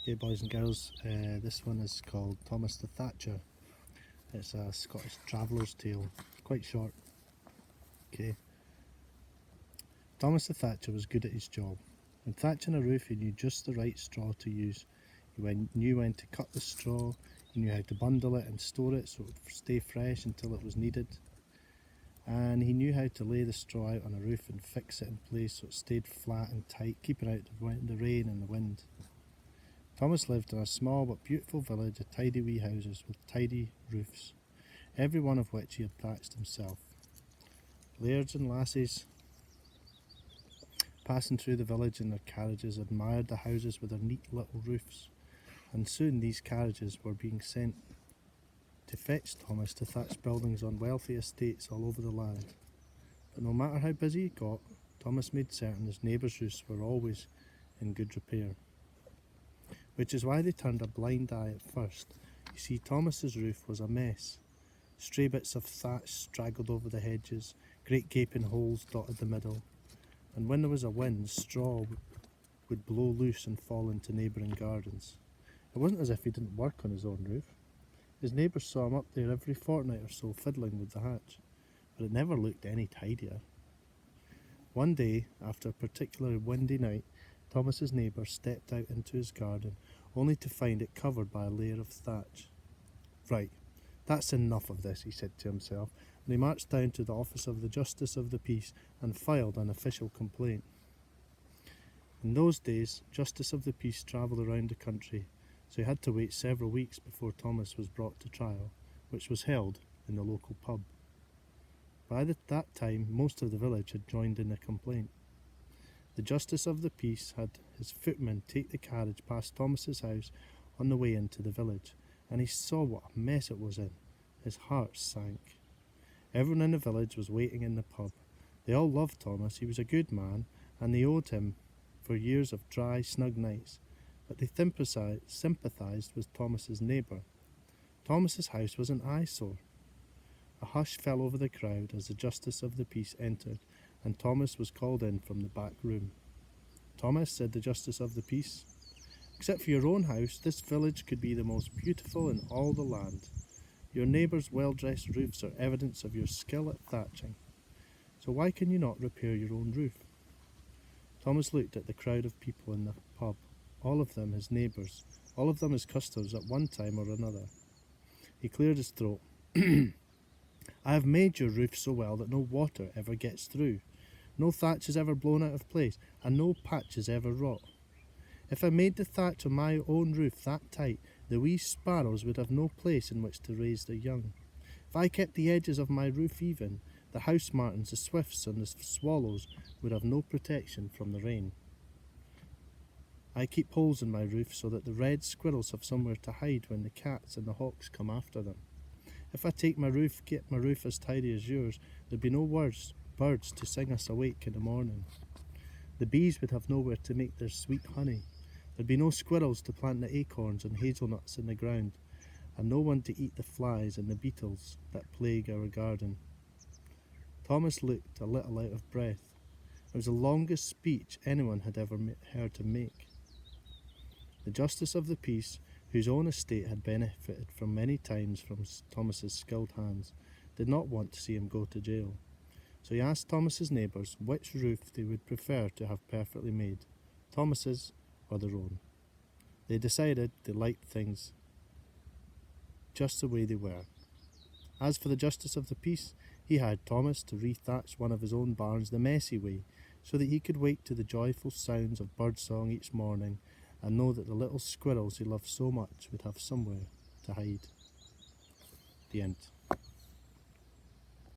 Okay, boys and girls, this one is called Thomas the Thatcher. It's a Scottish traveller's tale, quite short. Okay. Thomas the Thatcher was good at his job. When thatching a roof, he knew just the right straw to use. He knew when to cut the straw, he knew how to bundle it and store it so it would stay fresh until it was needed. And he knew how to lay the straw out on a roof and fix it in place so it stayed flat and tight, keeping out the rain and the wind. Thomas lived in a small but beautiful village of tidy wee houses with tidy roofs, every one of which he had thatched himself. Lairds and lassies passing through the village in their carriages admired the houses with their neat little roofs, and soon these carriages were being sent to fetch Thomas to thatch buildings on wealthy estates all over the land. But no matter how busy he got, Thomas made certain his neighbours' roofs were always in good repair. Which is why they turned a blind eye at first. You see, Thomas's roof was a mess. Stray bits of thatch straggled over the hedges, great gaping holes dotted the middle, and when there was a wind, straw would blow loose and fall into neighbouring gardens. It wasn't as if he didn't work on his own roof. His neighbours saw him up there every fortnight or so fiddling with the hatch, but it never looked any tidier. One day, after a particularly windy night, Thomas's neighbour stepped out into his garden, only to find it covered by a layer of thatch. Right, that's enough of this, he said to himself, and he marched down to the office of the Justice of the Peace and filed an official complaint. In those days, Justice of the Peace travelled around the country, so he had to wait several weeks before Thomas was brought to trial, which was held in the local pub. By that time, most of the village had joined in the complaint. The Justice of the Peace had his footman take the carriage past Thomas's house on the way into the village, and he saw what a mess it was in. His heart sank. Everyone in the village was waiting in the pub. They all loved Thomas. He was a good man, and they owed him for years of dry, snug nights, but they sympathised with Thomas's neighbour. Thomas's house was an eyesore. A hush fell over the crowd as the Justice of the Peace entered, and Thomas was called in from the back room. "Thomas," said the Justice of the Peace, "except for your own house, this village could be the most beautiful in all the land. Your neighbours' well-dressed roofs are evidence of your skill at thatching. So why can you not repair your own roof?" Thomas looked at the crowd of people in the pub, all of them his neighbours, all of them his customers at one time or another. He cleared his throat. "I have made your roof so well that no water ever gets through. No thatch is ever blown out of place, and no patch is ever rot. If I made the thatch on my own roof that tight, the wee sparrows would have no place in which to raise their young. If I kept the edges of my roof even, the house martins, the swifts, and the swallows would have no protection from the rain. I keep holes in my roof so that the red squirrels have somewhere to hide when the cats and the hawks come after them. If I get my roof as tidy as yours, there'd be no birds to sing us awake in the morning. The bees would have nowhere to make their sweet honey. There'd be no squirrels to plant the acorns and hazelnuts in the ground, and no one to eat the flies and the beetles that plague our garden." Thomas looked a little out of breath. It was the longest speech anyone had ever heard him make. The Justice of the Peace, whose own estate had benefited from many times from Thomas's skilled hands, did not want to see him go to jail. So he asked Thomas's neighbours which roof they would prefer to have perfectly made, Thomas's or their own. They decided they liked things just the way they were. As for the Justice of the Peace, he hired Thomas to rethatch one of his own barns the messy way, so that he could wake to the joyful sounds of birdsong each morning and know that the little squirrels he loved so much would have somewhere to hide. The end.